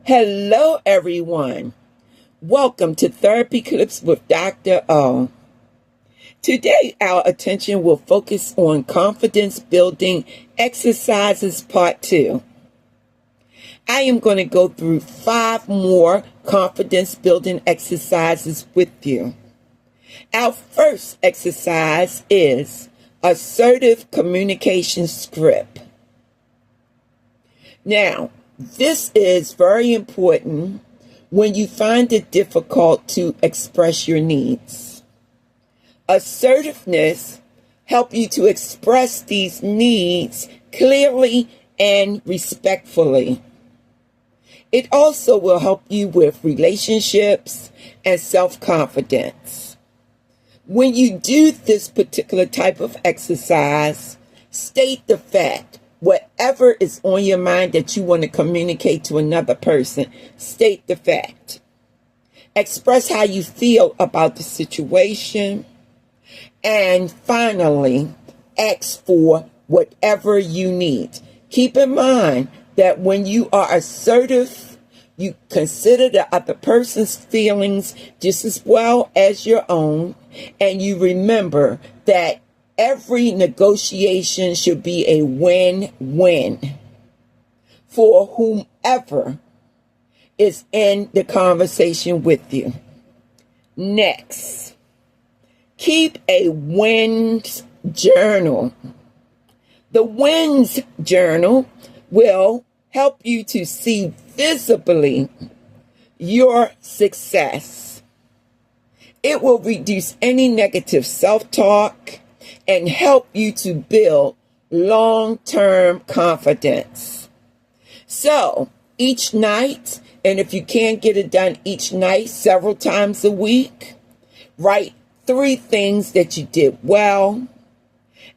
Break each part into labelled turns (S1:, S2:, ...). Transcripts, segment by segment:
S1: Hello, everyone. Welcome to Therapy Clips with Dr. O. Today, our attention will focus on confidence building exercises part 2. I am going to go through 5 more confidence building exercises with you. Our first exercise is assertive communication script. Now, this is very important when you find it difficult to express your needs. Assertiveness helps you to express these needs clearly and respectfully. It also will help you with relationships and self-confidence. When you do this particular type of exercise, state the fact. Whatever is on your mind that you want to communicate to another person, state the fact. Express how you feel about the situation. And finally, ask for whatever you need. Keep in mind that when you are assertive, you consider the other person's feelings just as well as your own. And you remember that every negotiation should be a win-win for whomever is in the conversation with you. Next, keep a wins journal. The wins journal will help you to see visibly your success. It will reduce any negative self-talk and help you to build long-term confidence. So, each night, and if you can't get it done each night, several times a week, write 3 things that you did well,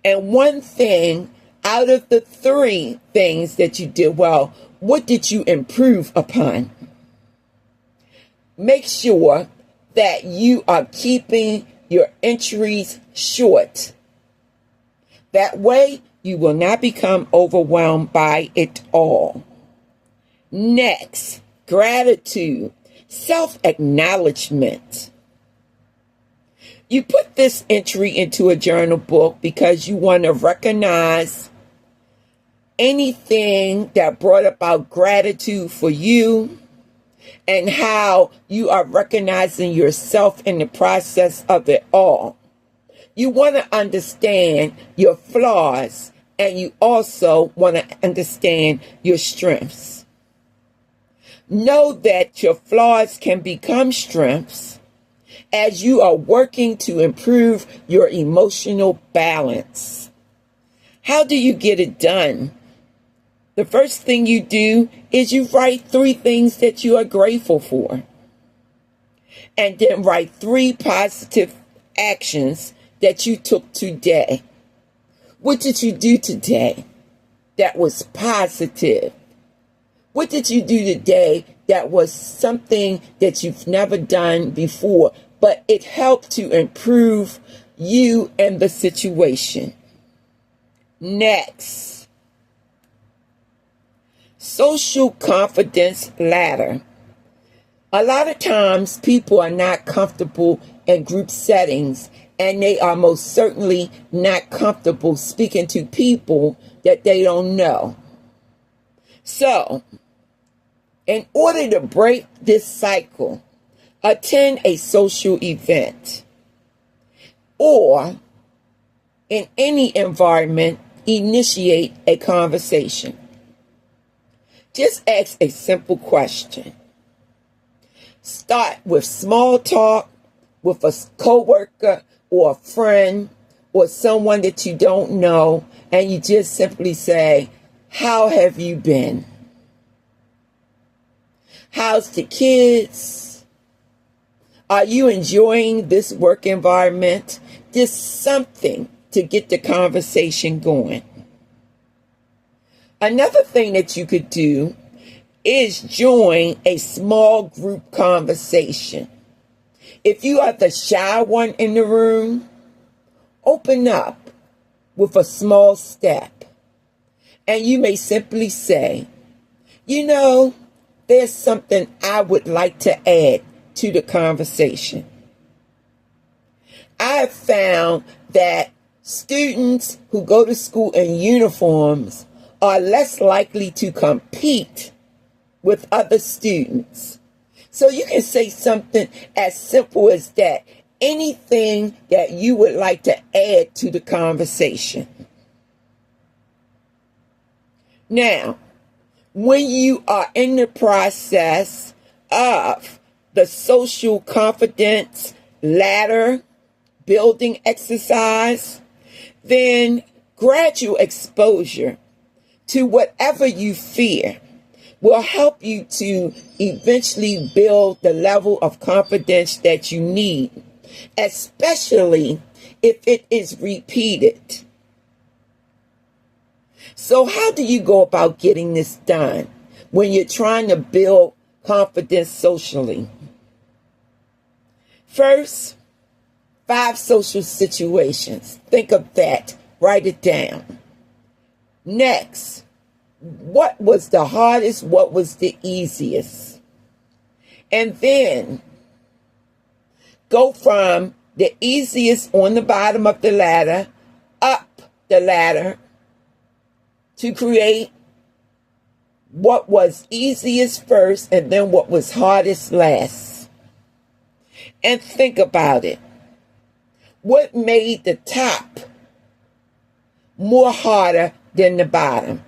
S1: and 1 thing out of the 3 things that you did well, what did you improve upon? Make sure that you are keeping your entries short. That way, you will not become overwhelmed by it all. Next, gratitude, self-acknowledgement. You put this entry into a journal book because you want to recognize anything that brought about gratitude for you and how you are recognizing yourself in the process of it all. You want to understand your flaws, and you also want to understand your strengths. Know that your flaws can become strengths as you are working to improve your emotional balance. How do you get it done? The first thing you do is you write 3 things that you are grateful for. And then write 3 positive actions that you took today. What did you do today that was positive? What did you do today that was something that you've never done before, but it helped to improve you and the situation? Next, social confidence ladder. A lot of times people are not comfortable in group settings, and they are most certainly not comfortable speaking to people that they don't know. So, in order to break this cycle, attend a social event, or in any environment, initiate a conversation. Just ask a simple question. Start with small talk with a coworker or a friend or someone that you don't know, and you just simply say, "How have you been? How's the kids? Are you enjoying this work environment?" Just something to get the conversation going. Another thing that you could do is join a small group conversation. If you are the shy one in the room, open up with a small step. And you may simply say, there's something I would like to add to the conversation. I have found that students who go to school in uniforms are less likely to compete with other students. So you can say something as simple as that. Anything that you would like to add to the conversation. Now, when you are in the process of the social confidence ladder building exercise, then gradual exposure to whatever you fear will help you to eventually build the level of confidence that you need, especially if it is repeated. So how do you go about getting this done when you're trying to build confidence socially? First, 5 social situations. Think of that. Write it down. Next, what was the hardest? What was the easiest? And then go from the easiest on the bottom of the ladder up the ladder to create what was easiest first and then what was hardest last. And think about it. What made the top more harder than the bottom?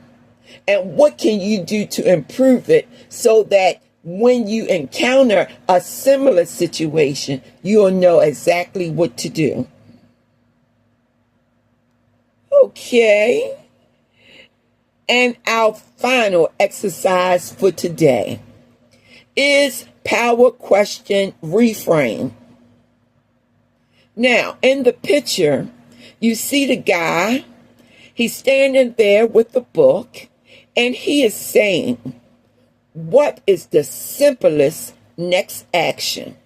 S1: And what can you do to improve it so that when you encounter a similar situation, you'll know exactly what to do? Okay. And our final exercise for today is power question reframe. Now, in the picture, you see the guy. He's standing there with the book, and he is saying, what is the simplest next action?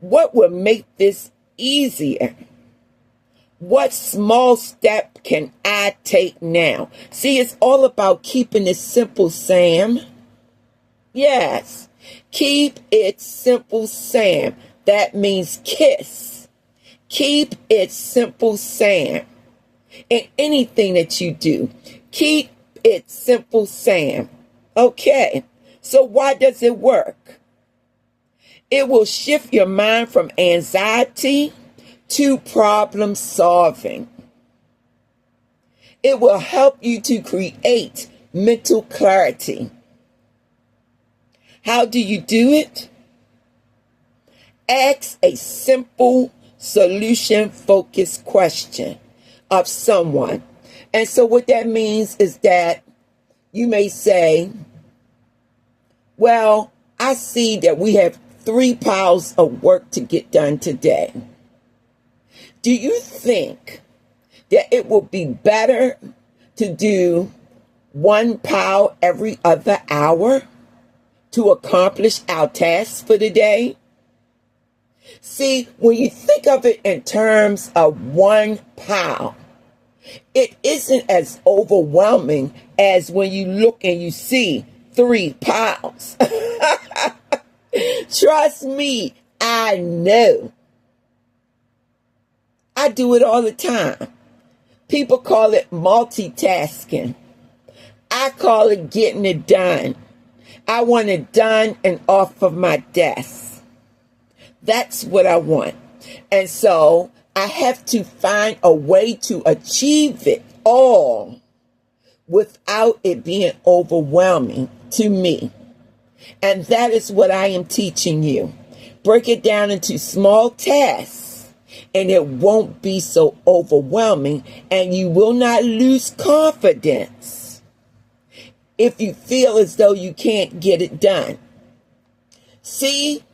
S1: What will make this easier? What small step can I take now? See, it's all about keeping it simple, Sam. Yes, keep it simple, Sam. That means KISS. Keep it simple, Sam. In anything that you do, keep it simple, Sam. Okay, so why does it work? It will shift your mind from anxiety to problem solving. It will help you to create mental clarity. How do you do it? Ask a simple solution-focused question of someone. And so what that means is that you may say, well, I see that we have 3 piles of work to get done today. Do you think that it will be better to do 1 pile every other hour to accomplish our tasks for the day? See, when you think of it in terms of 1 pile, it isn't as overwhelming as when you look and you see 3 piles. Trust me, I know. I do it all the time. People call it multitasking. I call it getting it done. I want it done and off of my desk. That's what I want. And so I have to find a way to achieve it all without it being overwhelming to me. And that is what I am teaching you. Break it down into small tasks, and it won't be so overwhelming, and you will not lose confidence if you feel as though you can't get it done. See,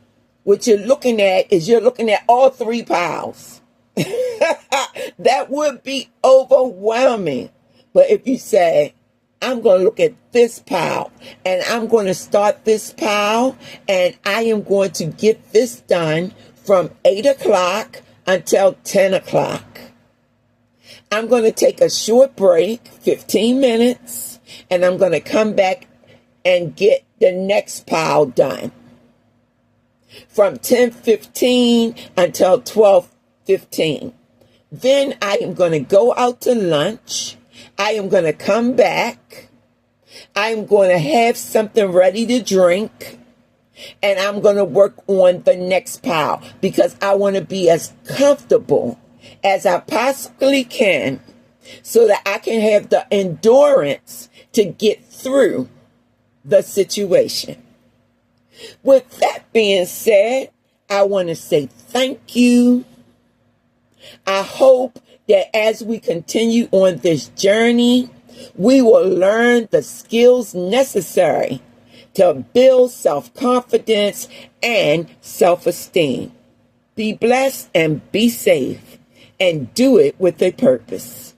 S1: what you're looking at is you're looking at all 3 piles. That would be overwhelming. But if you say, I'm going to look at this pile, and I'm going to start this pile, and I am going to get this done from 8 o'clock until 10 o'clock. I'm going to take a short break, 15 minutes, and I'm going to come back and get the next pile done from 10:15 until 12:15. Then I am going to go out to lunch. I am going to come back. I'm going to have something ready to drink. And I'm going to work on the next pile because I want to be as comfortable as I possibly can so that I can have the endurance to get through the situation. With that being said, I want to say thank you. I hope that as we continue on this journey, we will learn the skills necessary to build self-confidence and self-esteem. Be blessed and be safe, and do it with a purpose.